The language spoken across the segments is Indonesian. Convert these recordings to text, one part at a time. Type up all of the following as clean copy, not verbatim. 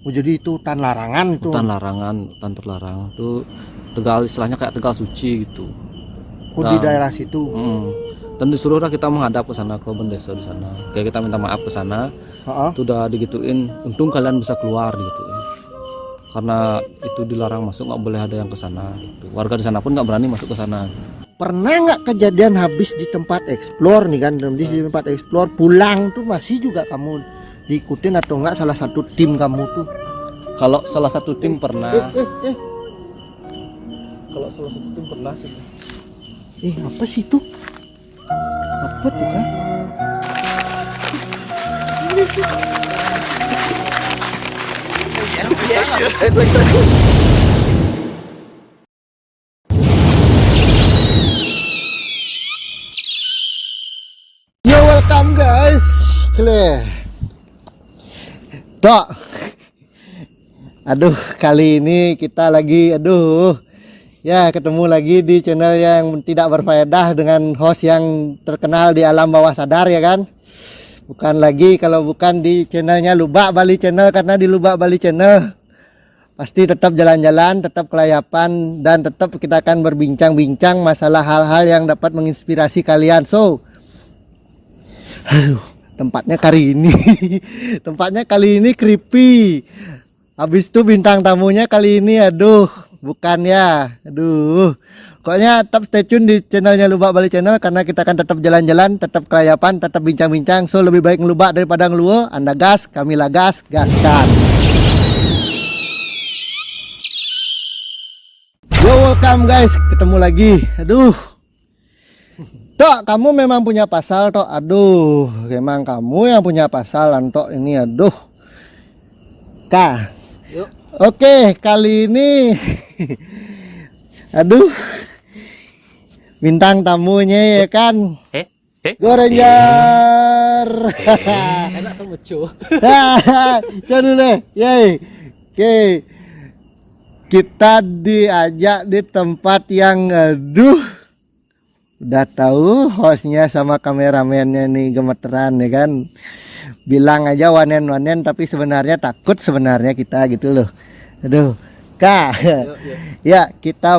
Oh, jadi itu hutan larangan itu. Hutan larangan, hutan terlarang. Itu Tegal, istilahnya kayak Tegal Suci gitu. Oh, di daerah situ. Dan disuruh lah kita menghadap ke sana, ke Bendeso di sana. Kayak kita minta maaf ke sana. Itu udah digituin, untung kalian bisa keluar gitu. Karena itu dilarang masuk, nggak boleh ada yang ke sana gitu. Warga di sana pun nggak berani masuk ke sana. Pernah nggak kejadian habis di tempat explore nih kan, di tempat explore pulang tuh masih juga kamu diikutin atau enggak salah satu tim kamu tuh? Kalau salah satu tim pernah. Kalau salah satu tim pernah sih. Apa sih itu? Apa tuh kan? Yo, welcome guys. Dok. Aduh, kali ini kita lagi ya ketemu lagi di channel yang tidak berfaedah dengan host yang terkenal di alam bawah sadar ya kan. Bukan lagi kalau bukan di channelnya Lubak Bali Channel, karena di Lubak Bali Channel pasti tetap jalan-jalan, tetap kelayapan, dan tetap kita akan berbincang-bincang masalah hal-hal yang dapat menginspirasi kalian. So, tempatnya kali ini creepy. Habis itu bintang tamunya kali ini bukan ya. Pokoknya tetap stay tune di channelnya Lubak Bali Channel, karena kita akan tetap jalan-jalan, tetap kelayapan, tetap bincang-bincang. So, lebih baik ngelubak daripada ngeluo. Anda gas, kami gas, gaskan. Yo, welcome guys, ketemu lagi. Tok, kamu memang punya pasal, Tok. Memang kamu yang punya pasal, Tok ini. Kak. Yuk. Oke, kali ini bintang tamunya ya kan. Gorenjar. Enak tuh mecu. Coba dulu. Yey. Oke. Kita diajak di tempat yang udah tahu hostnya sama kameramennya nih gemeteran ya kan. Bilang aja wanen tapi sebenarnya takut sebenarnya kita gitu loh. Kak. Ya, kita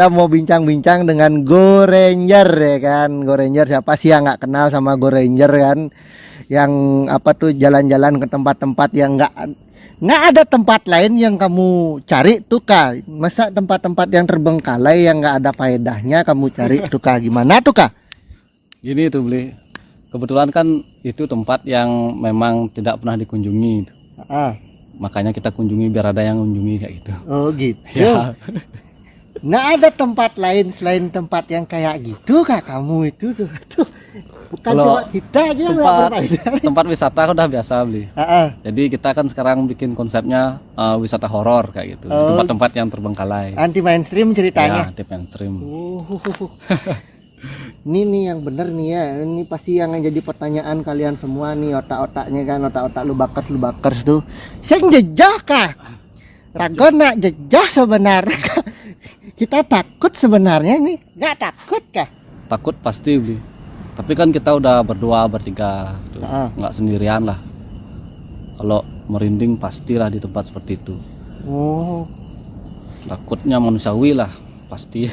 mau bincang-bincang dengan Gorenjar ya kan. Gorenjar, siapa sih yang nggak kenal sama Gorenjar kan? Yang jalan-jalan ke tempat-tempat yang nggak ada tempat lain yang kamu cari tuh Kak. Masa tempat-tempat yang terbengkalai yang nggak ada faedahnya kamu cari tuh Kak? Gimana tuh Kak? Gini tuh Beli. Kebetulan kan itu tempat yang memang tidak pernah dikunjungi. Makanya kita kunjungi biar ada yang kunjungi kayak gitu. Oh gitu. Ya. Nggak ada tempat lain selain tempat yang kayak gitu Kak kamu itu tuh. Bukan Kalau cuma kita aja yang tempat wisata udah biasa Beli. Jadi kita kan sekarang bikin konsepnya wisata horor kayak gitu. Tempat-tempat yang terbengkalai. Anti mainstream ceritanya. Ya, anti mainstream. Ini nih yang bener nih ya. Ini pasti yang jadi pertanyaan kalian semua nih, otak-otaknya kan, otak-otak lubakers tuh. Saya jejak Kak. Ragona jejak sebenarnya Kak. Kita takut sebenarnya nih. Nggak takut Kak? Takut pasti Beli. Tapi kan kita udah berdua bertiga gitu. Nggak sendirian lah. Kalau merinding pastilah di tempat seperti itu. Takutnya manusiawi lah pasti.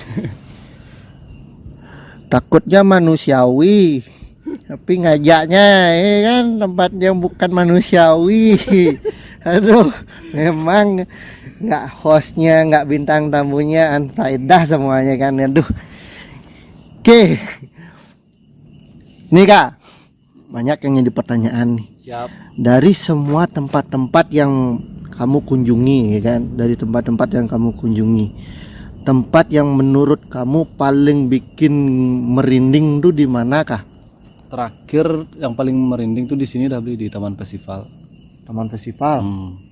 Takutnya manusiawi, tapi ngajaknya kan tempat yang bukan manusiawi. Memang nggak hostnya, nggak bintang tamunya, anfaedah semuanya kan. Oke. Nih Kak, banyak yang jadi pertanyaan nih. Siap. Dari semua tempat-tempat yang kamu kunjungi ya kan, dari tempat-tempat yang kamu kunjungi, tempat yang menurut kamu paling bikin merinding tuh di mana Kah? Terakhir yang paling merinding tuh di sini dah Beli, di Taman Festival. Taman Festival.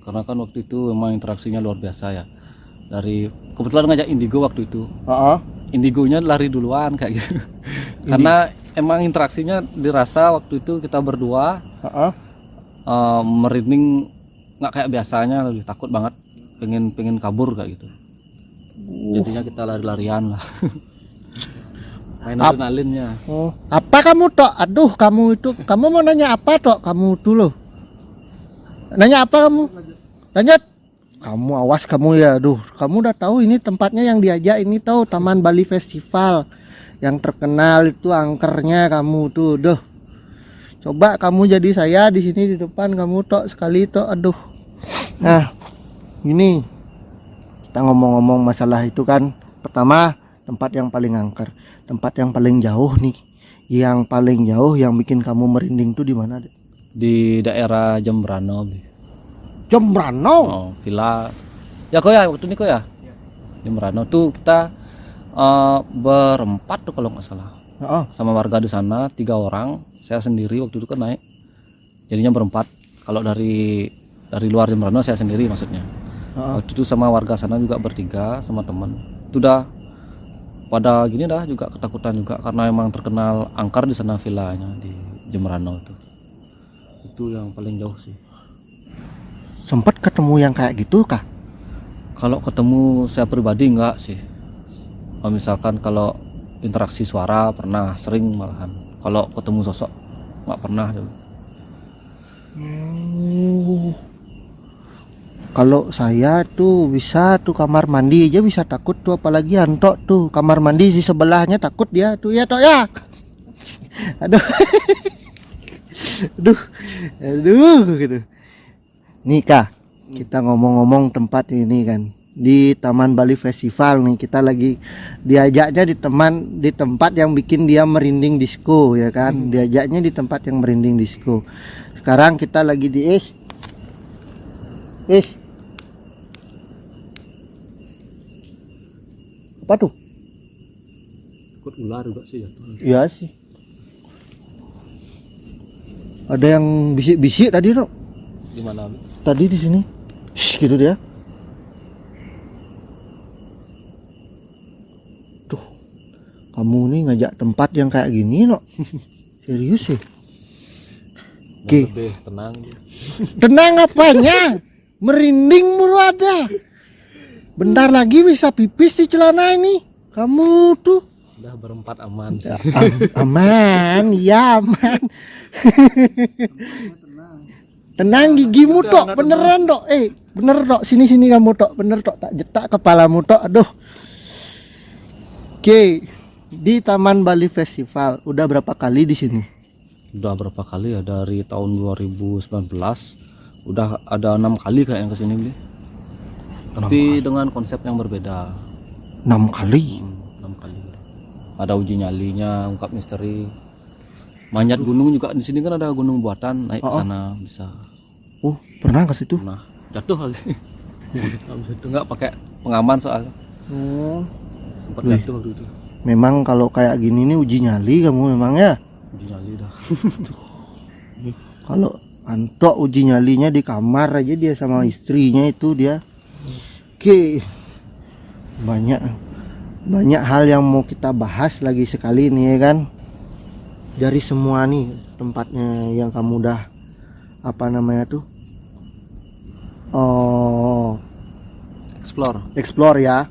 Karena kan waktu itu memang interaksinya luar biasa ya. Dari kebetulan ngajak Indigo waktu itu. Indigonya lari duluan kayak gitu. Karena emang interaksinya dirasa waktu itu kita berdua merinding nggak kayak biasanya, lebih takut banget, pengen kabur kayak gitu. Jadinya kita lari-larian lah. Main adrenalinnya. Apa kamu Tok? Kamu mau nanya apa Tok? Kamu dulu. Nanya apa kamu? lanjut. Kamu awas kamu ya. Aduh, kamu udah tahu ini tempatnya yang diajak ini tahu Taman Bali Festival. Yang terkenal itu angkernya kamu tuh. Duh. Coba kamu jadi saya di sini di depan kamu tok sekali tok. Aduh. Nah, ini kita ngomong-ngomong masalah itu kan. Pertama, tempat yang paling angker, tempat yang paling jauh nih. Yang paling jauh yang bikin kamu merinding tuh di mana, Dek? Di daerah Jembrano. Jembrano. Oh, villa. Ya kok ya waktu ini kok ya. Jembrano tuh kita berempat tuh kalau nggak salah. Heeh. Sama warga di sana 3 orang. Saya sendiri waktu itu kan naik. Jadinya berempat. Kalau dari luar Jembrano saya sendiri maksudnya. Waktu itu sama warga sana juga bertiga sama teman. Itu dah pada gini dah juga ketakutan juga karena emang terkenal angker di sana villanya di Jembrano itu. Itu yang paling jauh sih. Sempat ketemu yang kayak gitu kah? Kalau ketemu saya pribadi enggak sih. Misalkan kalau interaksi suara pernah, sering malahan. Kalau ketemu sosok enggak pernah. Kalau saya tuh bisa tuh kamar mandi aja bisa takut tuh, apalagi Antok tuh kamar mandi di sebelahnya takut dia tuh ya Tok ya. Aduh. aduh gitu. Nih Kak, kita ngomong-ngomong tempat ini kan di Taman Bali Festival nih, kita lagi diajaknya di tempat yang bikin dia merinding disco ya kan. Diajaknya di tempat yang merinding disco. Sekarang kita lagi di apa tuh? Ikut ular juga sih ya. Iya sih. Ada yang bisik-bisik tadi Dok. Di mana? Tadi di sini. Shh, gitu dia. Tuh. Kamu nih ngajak tempat yang kayak gini, Nok. Serius sih. Oke. Lebih tenang dia. Tenang apanya? Merinding mulu ada. Bentar lagi bisa pipis di celana ini. Kamu tuh Udah berempat aman sih. aman, ya aman. Tenang gigimu Tok, beneran Tok. Bener Tok, sini kamu Tok, bener Tok, tak jetak kepalamu Tok. Aduh. Oke, di Taman Bali Festival udah berapa kali di sini? Udah berapa kali ya dari tahun 2019. Udah ada 6 kali kayaknya kesini beli. Tapi dengan konsep yang berbeda. 6 kali. 6 kali. Ada uji nyalinya, ungkap misteri. Manjat gunung juga di sini kan ada gunung buatan, naik ke sana bisa. Oh, pernah ke situ? Nah, jatuh lagi. Habis itu enggak pakai pengaman soalnya. Oh. Sempat jatuh waktu itu. Memang kalau kayak gini nih uji nyali kamu memang ya. Uji nyali dah. Kalau Antok uji nyalinya di kamar aja dia sama istrinya itu dia. Oke. Banyak hal yang mau kita bahas lagi sekali nih ya kan. Dari semua nih tempatnya yang kamu udah apa namanya tuh? Oh, explore ya.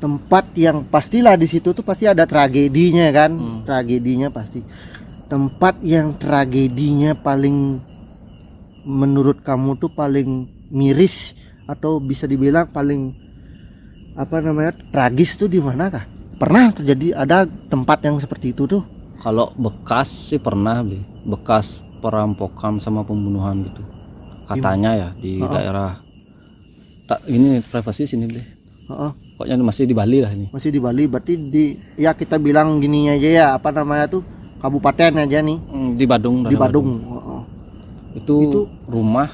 Tempat yang pastilah di situ tuh pasti ada tragedinya kan. Tragedinya pasti. Tempat yang tragedinya paling menurut kamu tuh paling miris atau bisa dibilang paling apa namanya tragis tuh di mana kah? Pernah terjadi ada tempat yang seperti itu tuh? Kalau bekas sih pernah beli, bekas perampokan sama pembunuhan gitu. Katanya ya di daerah ini privasi sini beli. Pokoknya masih di Bali lah ini. Masih di Bali berarti ya kita bilang gini aja ya apa namanya tuh kabupaten aja nih. Di Badung. Di Badung. Itu rumah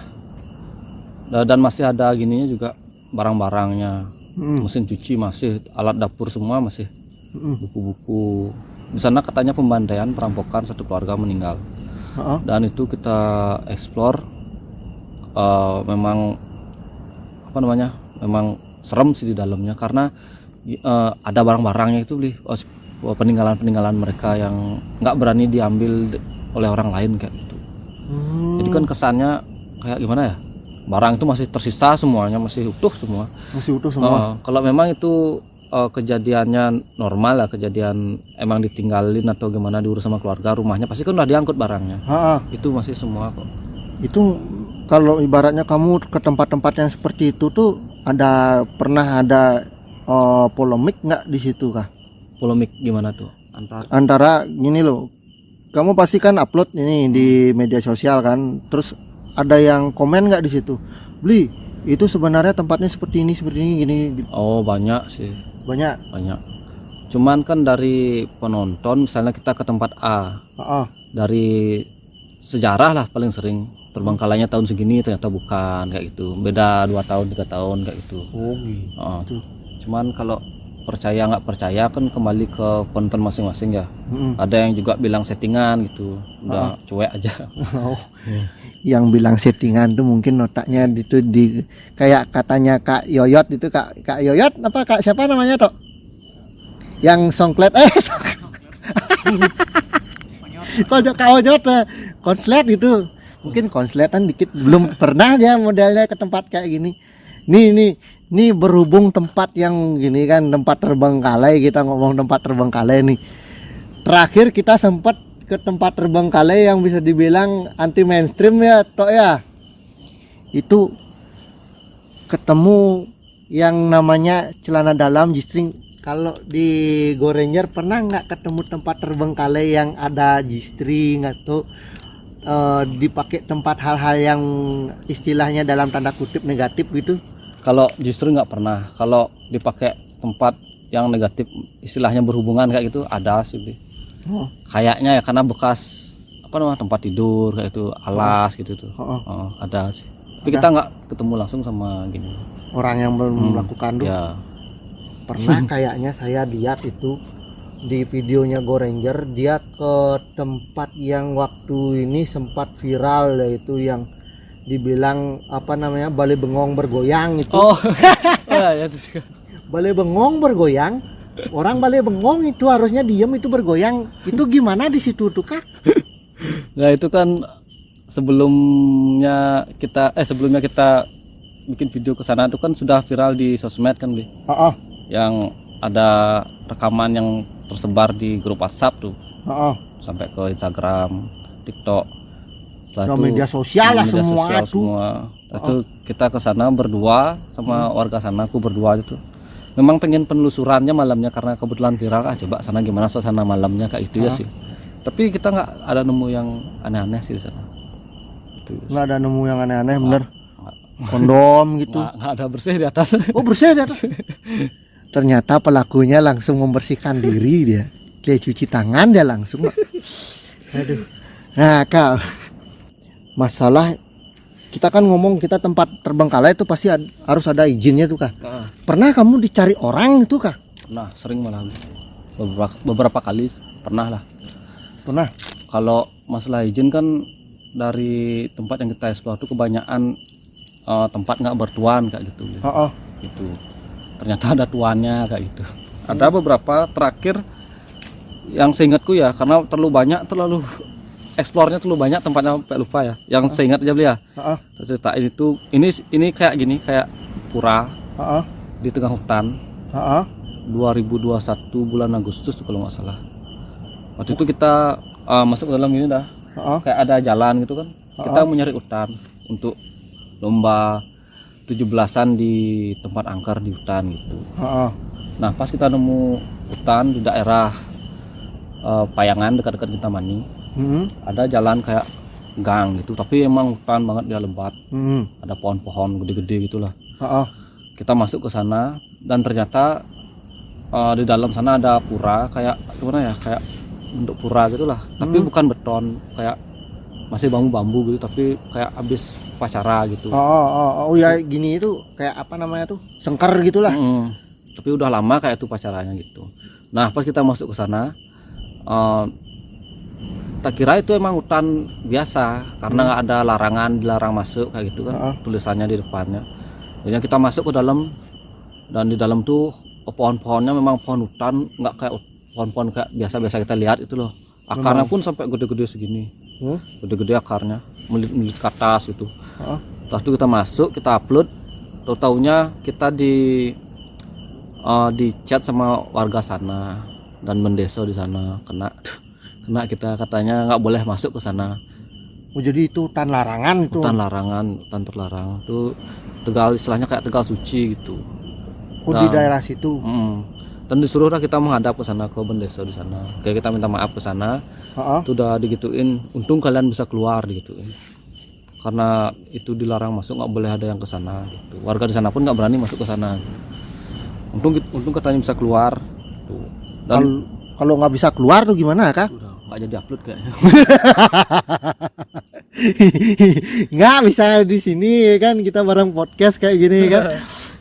dan masih ada gininya juga barang-barangnya. Mesin cuci masih, alat dapur semua masih, buku-buku. Di sana katanya pembantaian, perampokan, satu keluarga meninggal. Dan itu kita explore, memang apa namanya, memang serem sih di dalamnya karena ada barang-barangnya itu beli peninggalan mereka yang nggak berani diambil oleh orang lain kayak gitu. Jadi kan kesannya kayak gimana ya? Barang itu masih tersisa semuanya, masih utuh semua. Masih utuh semua. Kalau memang itu kejadiannya normal lah, kejadian emang ditinggalin atau gimana diurus sama keluarga, rumahnya pasti kan udah diangkut barangnya. Itu masih semua kok. Itu kalau ibaratnya kamu ke tempat-tempat yang seperti itu tuh pernah ada polemik nggak di situ kah? Polemik gimana tuh? Antara gini loh, kamu pasti kan upload ini di media sosial kan, terus ada yang komen nggak di situ, Bli itu sebenarnya tempatnya seperti ini gini. Oh banyak sih. Banyak. Cuman kan dari penonton, misalnya kita ke tempat A, dari sejarah lah paling sering terbengkalainya tahun segini ternyata bukan kayak gitu, beda 2 tahun 3 tahun kayak gitu. Oh gitu. Cuman kalau percaya nggak percaya kan kembali ke penonton masing-masing ya. Ada yang juga bilang settingan gitu, udah cuek aja. Yang bilang settingan tuh mungkin otaknya itu kayak katanya Kak Yoyot itu, Kak Yoyot apa Kak siapa namanya toh? Yang songklet Kak Yoyot konslet itu. Mungkin konsletan dikit, belum pernah dia modelnya ke tempat kayak gini. Nih berhubung tempat yang gini kan, tempat terbengkalai, kita ngomong tempat terbengkalai nih. Terakhir kita sempat ke tempat terbengkalai yang bisa dibilang anti mainstream ya toh ya. Itu ketemu yang namanya celana dalam G-string. Kalau di Go Ranger pernah nggak ketemu tempat terbengkalai yang ada G-string atau dipakai tempat hal-hal yang istilahnya dalam tanda kutip negatif gitu? Kalau justru nggak pernah. Kalau dipakai tempat yang negatif, istilahnya berhubungan kayak gitu, ada sih. Kayaknya ya karena bekas apa namanya tempat tidur kayak itu, alas gitu tuh. Ada sih. Tapi kita nggak ketemu langsung sama gini. Orang yang melakukan tuh. Ya. Pernah kayaknya saya lihat itu di videonya Go Ranger, dia ke tempat yang waktu ini sempat viral, yaitu yang dibilang apa namanya Balai Bengong bergoyang itu. Ya, Balai Bengong bergoyang, orang Balai Bengong itu harusnya diam, itu bergoyang. Itu gimana di situ tuh Kak? Nah itu kan sebelumnya kita bikin video ke sana itu kan sudah viral di sosmed kan, Bli. Yang ada rekaman yang tersebar di grup WhatsApp tuh. Sampai ke Instagram, TikTok. Setelah itu media sosial lah semua. Itu kita ke sana berdua sama warga sana, aku berdua itu. Memang pengen penelusurannya malamnya karena kebetulan viral, coba sana gimana suasana malamnya kayak itu ya sih. Tapi kita nggak ada nemu yang aneh-aneh sih di sana. Nggak ada nemu yang aneh-aneh, bener. Kondom gitu. Nggak ada, bersih di atas. Oh bersih di atas. Ternyata pelakunya langsung membersihkan diri dia. Dia cuci tangan dia langsung. Aduh. Nah Kak, masalah kita kan ngomong kita tempat terbengkalai itu pasti harus ada izinnya tuh Kak. Pernah kamu dicari orang itu Kak? Pernah, sering malah. Beberapa kali pernah lah. Pernah. Kalau masalah izin kan dari tempat yang kita eksplor itu kebanyakan tempat nggak bertuan kayak gitu. Gitu. Ternyata ada tuannya kayak gitu. Ada beberapa terakhir yang seingatku ya, karena terlalu eksplornya terlalu banyak tempatnya sampai lupa ya. Yang seingat aja beli ya. Ceritain itu ini kayak gini, kayak pura di tengah hutan. 2021 bulan Agustus kalau nggak salah. Waktu itu kita masuk ke dalam ini dah. Kayak ada jalan gitu kan. Kita mau nyari hutan untuk lomba 17-an di tempat angker di hutan gitu. Nah pas kita nemu hutan di daerah Payangan dekat-dekat Kintamani, ada jalan kayak gang gitu, tapi emang hutan banget, dia lebat. Ada pohon-pohon gede-gede gitulah. Kita masuk ke sana dan ternyata di dalam sana ada pura, kayak gimana ya, kayak bentuk pura gitulah, tapi bukan beton, kayak masih bambu-bambu gitu, tapi kayak habis upacara gitu. Ya gini itu kayak apa namanya tuh, sengker gitulah. Tapi udah lama kayak itu upacaranya gitu. Nah pas kita masuk ke sana, tak kira itu emang hutan biasa karena nggak ada larangan, dilarang masuk kayak gitu kan, tulisannya di depannya. Jadi kita masuk ke dalam, dan di dalam tuh pohon-pohonnya memang pohon hutan, nggak kayak pohon-pohon kayak biasa-biasa kita lihat itu loh. Akarnya pun sampai gede-gede segini, gede-gede akarnya, melilit ke atas gitu. Setelah itu kita masuk, kita upload, tahu-taunya kita di chat sama warga sana dan mendeso di sana, kena kita, katanya nggak boleh masuk ke sana. Oh, jadi itu hutan larangan itu. Hutan larangan, hutan terlarang. Itu Tegal, istilahnya kayak Tegal Suci gitu. Oh, di daerah situ. Dan disuruh lah kita menghadap ke sana, ke Bendeso di sana. Kayak kita minta maaf ke sana. Itu udah digituin, untung kalian bisa keluar digituin. Karena itu dilarang masuk, nggak boleh ada yang ke sana gitu. Warga di sana pun nggak berani masuk ke sana. Untung katanya bisa keluar. Tuh. Dan kalau nggak bisa keluar tuh gimana, Kak? udah nggak jadi upload kayaknya. Nggak bisa di sini kan, kita bareng podcast kayak gini kan.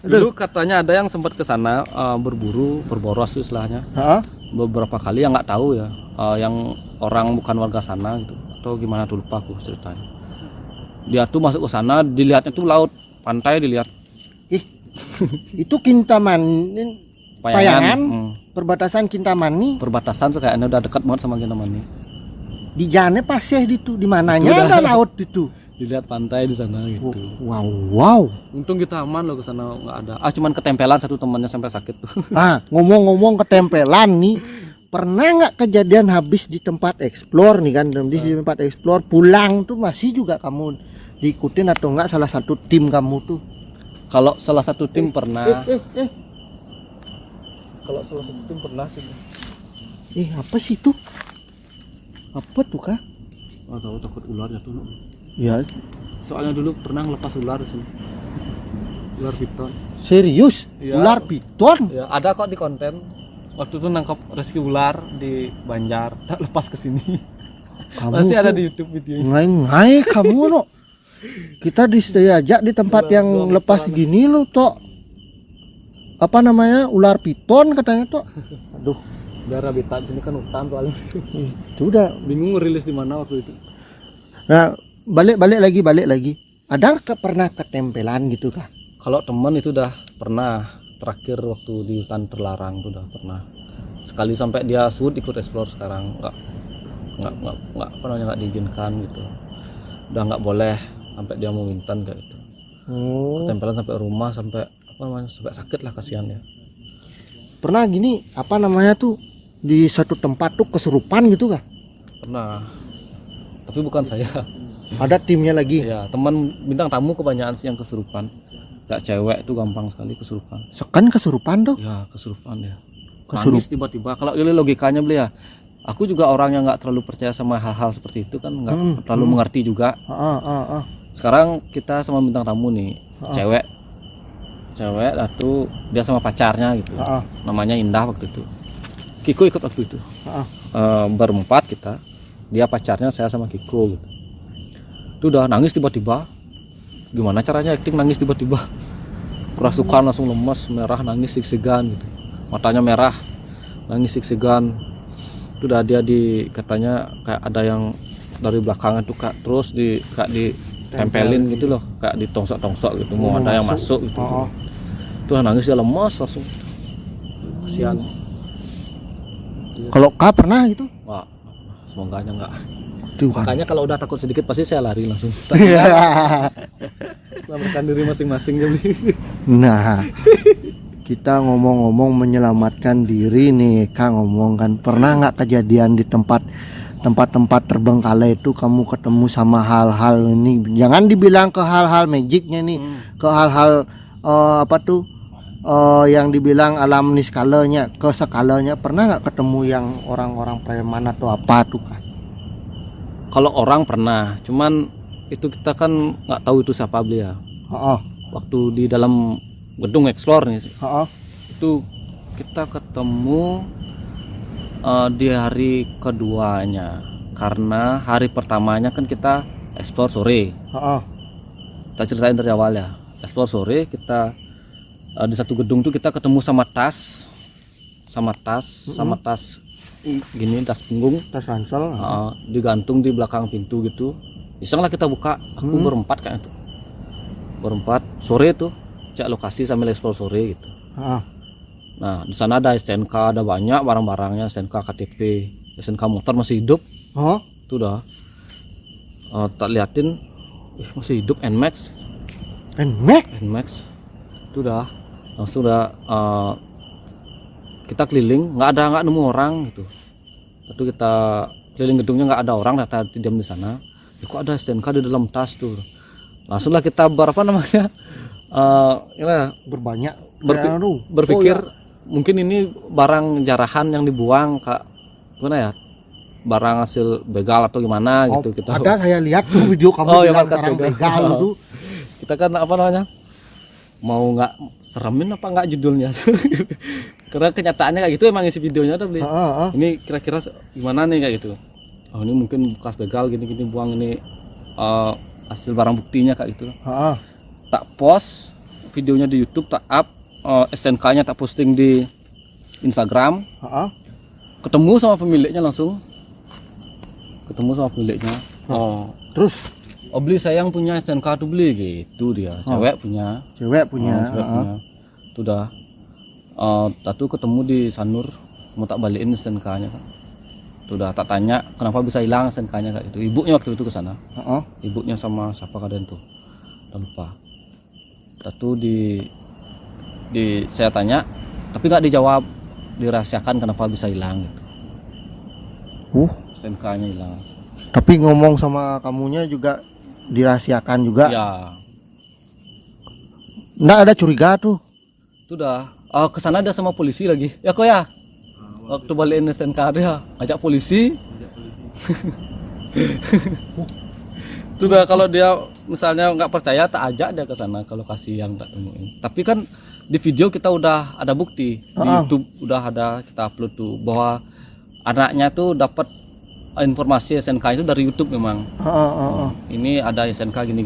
Dulu katanya ada yang sempat ke sana berburu, berboros istilahnya. Beberapa kali yang nggak tahu ya, yang orang bukan warga sana gitu atau gimana tuh, lupa aku ceritanya. Dia tuh masuk ke sana, dilihatnya tuh laut, pantai dilihat. Itu Kintamani, Payangan, perbatasan Kintamani. Perbatasan kayaknya udah dekat banget sama Kintamani. Di jane pasih itu, di mananya ada laut itu. Dilihat pantai di sana gitu. Wow. Untung kita aman loh, ke sana nggak ada. Cuman ketempelan satu temannya sampai sakit. Ngomong-ngomong ketempelan nih, pernah nggak kejadian habis di tempat explore nih kan, di tempat explore pulang tuh masih juga kamu diikutin atau enggak salah satu tim kamu tuh? Kalau salah satu tim pernah. Kalau salah satu tim pernah sih. Apa sih itu? Apa tuh, Kak? Tahu takut ular ya tuh. Ya. Soalnya dulu pernah ngelepas ular di sini. Ular piton. Serius? Ya. Ular piton? Ya, ada kok di konten. Waktu itu nangkap rescue ular di Banjar, tak lepas ke sini. Masih ada di YouTube videonya. Ngai kamu lo. Kita diajak di tempat yang lepas gini lo, Tok. Apa namanya? Ular piton katanya, Tok. Aduh, daerah habitat sini kan hutan soalnya. Itu udah bingung ngerilis di mana waktu itu. Nah, balik lagi. Ada pernah ketempelan gitu, Kak? Kalau teman itu udah pernah, terakhir waktu di hutan terlarang itu udah pernah. Sekali sampai dia sud ikut explore, sekarang nggak diizinkan gitu. Udah nggak boleh sampai dia mau wintan kayak gitu. Ketempelan sampai rumah, sampai sampai sakit lah, kasihan ya. Pernah gini, apa namanya tuh, di satu tempat tuh kesurupan gitu, Kak? Pernah. Tapi bukan saya. Ada timnya lagi. Ya, teman bintang tamu kebanyakan sih yang kesurupan. Gak cewek itu gampang sekali kesurupan. Sekan kesurupan tuh? Ya, kesurupan ya. Nangis tiba-tiba. Kalau ini logikanya beli ya. Aku juga orang yang nggak terlalu percaya sama hal-hal seperti itu kan, nggak terlalu mengerti juga. Sekarang kita sama bintang tamu nih, cewek itu dia sama pacarnya gitu. Namanya Indah waktu itu. Kiko ikut waktu itu. Berempat kita. Dia pacarnya, saya sama Kiko gitu. Itu udah nangis tiba-tiba. Gimana caranya acting nangis tiba-tiba? Kerasukan, langsung lemas, merah, nangis sig-sigan gitu. Matanya merah, nangis sig-sigan. Itu udah dia katanya kayak ada yang dari belakang itu, Kak, terus kayak ditempelin gitu loh, kayak ditongsok-tongsok gitu, mau ada yang masuk gitu. Itu nangis, dia lemas langsung. Kasihan. Kalau Kak pernah gitu? Wah, semoga aja enggak. Tuhan. Makanya kalau udah takut sedikit pasti saya lari langsung. Selamatkan diri masing-masing ya. Nah, kita ngomong-ngomong menyelamatkan diri nih, Kak, ngomong kan, pernah nggak kejadian di tempat-tempat terbengkalai itu kamu ketemu sama hal-hal ini? Jangan dibilang ke hal-hal magicnya nih, ke hal-hal yang dibilang alam niskalanya, ke skalanya. Pernah nggak ketemu yang orang-orang preman atau apa tuh, Kak? Kalau orang pernah, cuman itu kita kan nggak tahu itu siapa beli ya. Waktu di dalam gedung explore nih, itu kita ketemu di hari keduanya, karena hari pertamanya kan kita explore sore. Kita ceritain dari awal ya. Explore sore kita di satu gedung tuh kita ketemu sama tas gini, tas punggung, Tas ransel, digantung di belakang pintu gitu. Iseng lah kita buka. Aku berempat kayak itu, berempat sore tuh cek lokasi sambil explore sore gitu. Nah, di sana ada STNK, ada banyak barang-barangnya, STNK, KTP, STNK motor masih hidup. Tuh dah tak liatin, masih hidup. Nmax itu dah langsung dah kita keliling, nggak nemu orang gitu. Lalu kita keliling gedungnya nggak ada orang, rata diam di sana. kok ada STNK di dalam tas tuh. Langsunglah kita berapa namanya ya, Berbanyak. berpikir Oh, ya. mungkin ini barang jarahan yang dibuang kak, gimana ya, barang hasil begal atau gimana Oh, gitu kita. ada saya lihat tuh video kamu Oh, ya, bilang markas sarang begal. begal itu. Kita kan apa namanya, mau nggak seremin apa nggak judulnya. Karena kenyataannya kayak gitu, emang isi videonya tuh beli. Ini kira-kira gimana nih kayak gitu. Oh, ini mungkin bekas begal gini-gini buang, ini hasil barang buktinya kayak gitu. Tak post videonya di YouTube, tak up, SNK-nya tak posting di Instagram. Ketemu sama pemiliknya langsung. Ketemu sama pemiliknya. Terus Beli sayang punya SNK tuh beli gitu dia. Cewek punya. cewek punya. Cewek punya. Itu dah. Tatu ketemu di Sanur, mau tak balikin SNK-nya kan. Sudah tak tanya kenapa bisa hilang SNK-nya kayak itu. Ibunya waktu itu ke sana. Ibunya sama siapa kalian tuh? Udah lupa. Tatu di saya tanya, tapi nggak dijawab, dirahasiakan kenapa bisa hilang gitu. SNK-nya hilang. Tapi ngomong sama kamunya juga dirahasiakan juga. Ya. Nggak ada curiga tuh. Itu dah. Ke sana ada sama polisi lagi. Ya kok ya? Waktu balikin SNK dia ajak polisi. Itu dah, kalau dia misalnya nggak percaya tak ajak dia ke sana ke lokasi yang tak temuin. Tapi kan di video kita udah ada bukti, di YouTube udah ada, kita upload tuh bahwa anaknya tuh dapat informasi SNK itu dari YouTube memang. Ini ada SNK gini.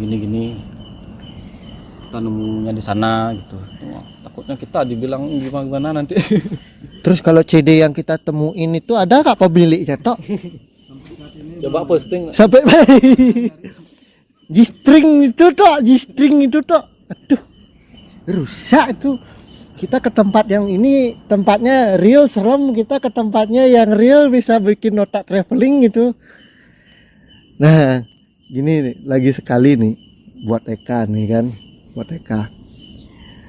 Kita nemunya di sana gitu. Takutnya kita dibilang gimana nanti. Terus kalau CD yang kita temuin itu ada nggak pemiliknya tok? Coba posting. Sampai G-string itu tok. Aduh, rusak itu. Kita ke tempat yang ini, tempatnya real serem, kita ke tempatnya yang real bisa bikin nota traveling gitu. Nah, gini nih, lagi sekali nih buat Eka nih kan, buat Eka.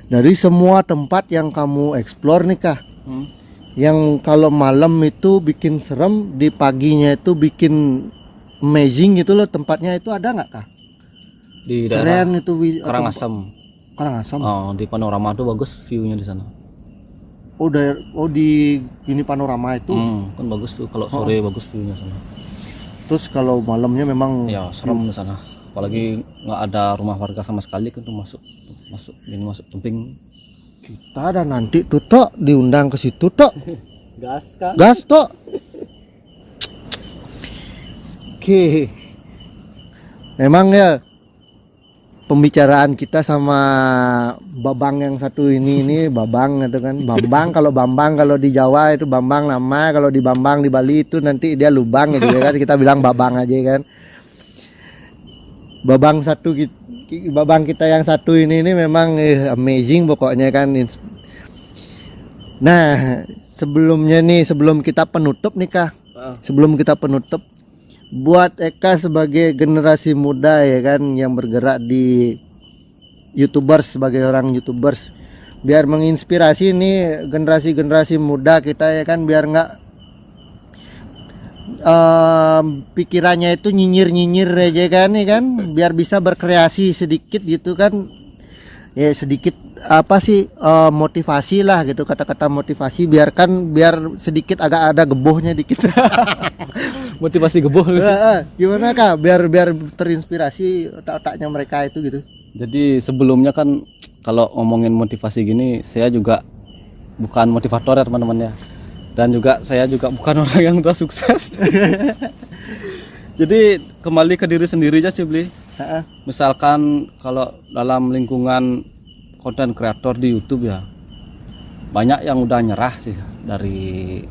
Dari semua tempat yang kamu explore nih Kak, yang kalau malam itu bikin serem, di paginya itu bikin amazing gitu loh, tempatnya itu ada nggak Kak? Di daerah Keren itu Karangasem. Karangasem. Di panorama tuh bagus view-nya di sana. Di gini panorama itu. Kan bagus tuh kalau sore, bagus view-nya sana. Terus kalau malamnya memang Ya serem di sana. Apalagi nggak ada rumah warga sama sekali kan tuh masuk tumping. kita ada nanti tuh tok diundang ke situ tok. Gas kan? Gas tok. Oke. Memang ya pembicaraan kita sama Babang yang satu ini Babang itu kan. Bambang kalau di Jawa itu Bambang nama, kalau di Bambang di Bali itu nanti dia lubang gitu ya kan, kita bilang Babang aja kan. Babang kita yang satu ini memang amazing pokoknya kan. Nah, sebelum kita penutup nih Kak. Sebelum kita penutup, buat Eka sebagai generasi muda ya kan yang bergerak di YouTubers, sebagai orang YouTubers, biar menginspirasi nih generasi muda kita ya kan, biar nggak pikirannya itu nyinyir aja kan ya kan, biar bisa berkreasi sedikit gitu kan ya, sedikit motivasi lah gitu, kata-kata motivasi, biar sedikit agak ada gebohnya dikit. Motivasi geboh. Gimana Kak biar terinspirasi otak-otaknya mereka itu gitu. Jadi sebelumnya kan kalau ngomongin motivasi gini, saya juga bukan motivator ya teman-teman ya. Dan juga saya juga bukan orang yang udah sukses. Jadi kembali ke diri sendiri aja sih Bli. Misalkan kalau dalam lingkungan konten kreator di YouTube ya, banyak yang udah nyerah sih dari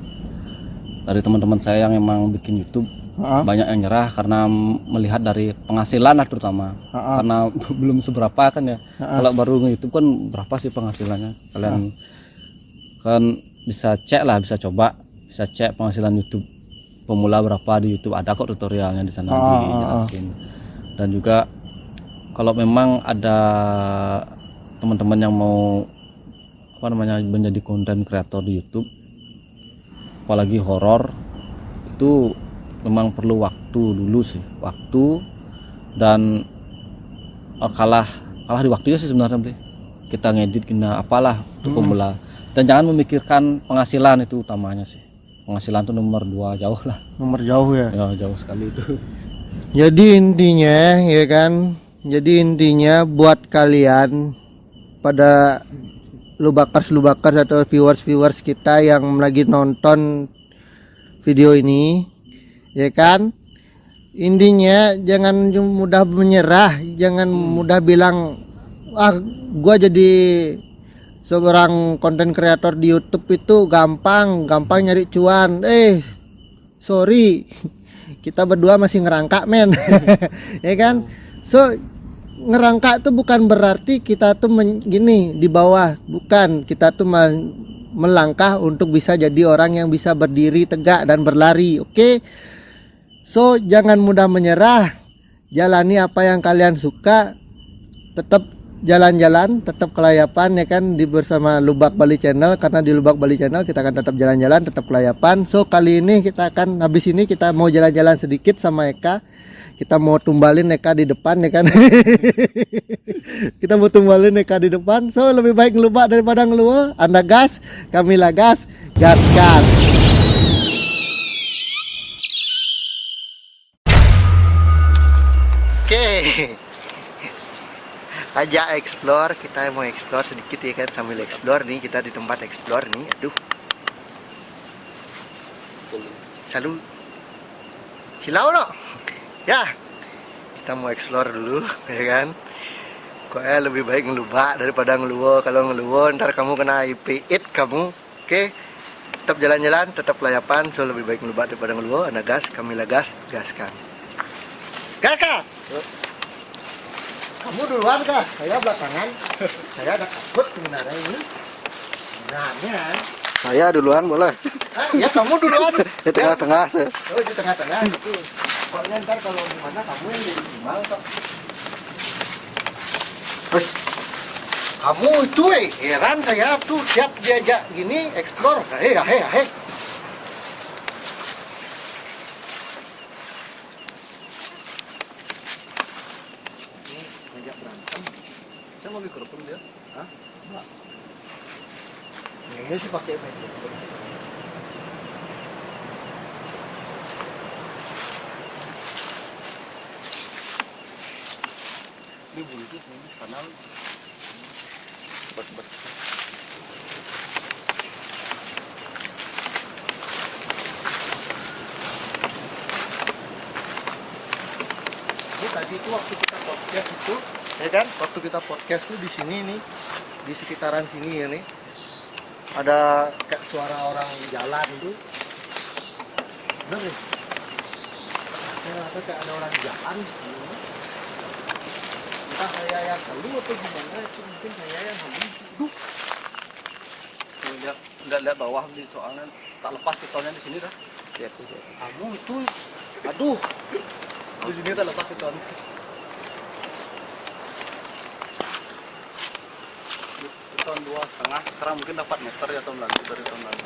teman-teman saya yang emang bikin YouTube. Banyak yang nyerah karena melihat dari penghasilan lah terutama. Karena belum seberapa kan ya. Kalau baru nge-YouTube kan berapa sih penghasilannya? Kalian kan bisa cek penghasilan YouTube pemula berapa di YouTube, ada kok tutorialnya di sana dijelasin. Dan juga kalau memang ada teman-teman yang mau menjadi konten kreator di YouTube, apalagi horor, itu memang perlu waktu dulu sih, waktu dan kalah di waktunya sih sebenarnya beli. Kita ngedit kena apalah untuk pemula, dan jangan memikirkan penghasilan, itu utamanya sih. Penghasilan itu nomor 2 jauh lah. Nomor jauh ya. Ya jauh sekali itu. Jadi intinya ya kan, jadi intinya buat kalian pada lubakers atau viewers kita yang lagi nonton video ini ya kan, intinya jangan mudah menyerah, jangan mudah bilang gua jadi seorang konten kreator di YouTube itu gampang nyari cuan. Sorry, kita berdua masih ngerangkak men. Ya kan, so ngerangkak itu bukan berarti kita tuh gini di bawah, bukan. Kita tuh melangkah untuk bisa jadi orang yang bisa berdiri tegak dan berlari. Oke? So jangan mudah menyerah, jalani apa yang kalian suka, tetap jalan-jalan, tetap kelayapan ya kan, di bersama Lubak Bali Channel. Karena di Lubak Bali Channel kita akan tetap jalan-jalan, tetap kelayapan. So kali ini kita akan, habis ini kita mau jalan-jalan sedikit sama Eka. Kita mau tumbalin Eka di depan ya kan. Kita mau tumbalin Eka di depan. So lebih baik ngelubak daripada ngeluh. Anda gas, kami lah gas. Gas. Oke. Ajak explore, kita mau explore sedikit ya kan, sambil explore nih, kita di tempat explore nih. Aduh. Selalu silau no. Ya. Kita mau explore dulu ya kan. Kok lebih baik ngelubak daripada ngeluwo. Kalau ngeluwo ntar kamu kena IPIT kamu. Oke. Tetap jalan-jalan, tetap kelayapan. So lebih baik ngelubak daripada ngeluwo. Anda gas, kami lah gas, gaskan. Kakak. Kamu duluan kah? Saya belakangan. Saya ada takut sebenarnya ini. Sebenarnya. Saya duluan boleh? Ya kamu duluan. Di tengah-tengah. Oh di tengah-tengah itu. Pokoknya ntar kalau gimana kamu yang jadi timbal kok. Kamu itu heran saya tuh siap diajak gini explore. Ahe. Saya mau mikrofon dia. Hah? Enggak. Ini sih pakai mikrofon. Ini bungkus ini kanal. Bas. Ini tadi itu waktu kita podcast itu, ya kan? Waktu kita podcast itu di sini nih, di sekitaran sini ya nih, ada kayak suara orang jalan itu. Bener nih. Saya rasa kayak ada orang jalan. Entah saya yang lalu atau gimana, itu mungkin saya yang lalu. Lihat bawah di soalnya tak lepas pitonnya di sini dah. Lihat tuh. Kamu itu, aduh. Di sini tak lepas pitonnya. Tahun 2,5 sekarang mungkin dapat meter ya tahun lalu, dari tahun lalu.